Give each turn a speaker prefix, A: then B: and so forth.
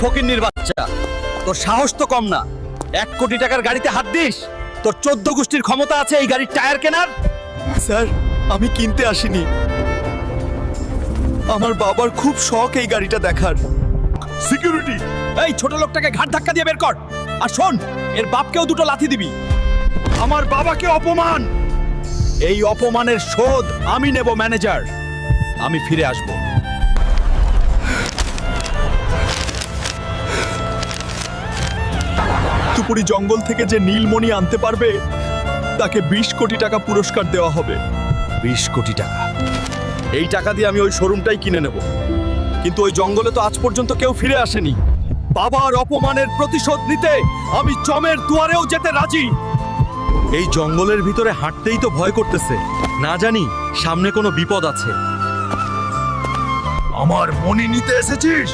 A: ফকিন্নির বাচ্চা, তোর সাহস তো কম না। 1 কোটি টাকার গাড়িতে হাত দিস? তোর 14 গোষ্ঠীর ক্ষমতা আছে এই গাড়ির টায়ার কেনার?
B: স্যার, আমি কিনতে আসিনি। আমার বাবার খুব শখ এই গাড়িটা দেখার।
A: সিকিউরিটি, এই ছোট লোকটাকে ঘাট ধাক্কা দিয়ে বের কর। আর শোন, এর বাপকেও 2টো লাথি দিবি। আমার বাবাকে অপমান, এই অপমানের শোধ আমি নেব ম্যানেজার। আমি ফিরে আসব।
B: তুপুরি জঙ্গল থেকে যে নীলমণি আনতে পারবে তাকে 20 কোটি টাকা পুরস্কার দেওয়া হবে।
A: 20 কোটি টাকা? এই টাকা দিয়ে আমি ওই শোরুমটাই কিনে নেব। কিন্তু ওই জঙ্গলে তো আজ পর্যন্ত কেউ ফিরে আসেনি। বাবার অপমানের প্রতিশোধ নিতে আমি চমের দুয়ারেও যেতে রাজি। এই জঙ্গলের ভিতরে হাঁটতেই তো ভয় করতেছে, না জানি সামনে কোনো বিপদ আছে।
B: আমার মণি নিতে এসেছিস?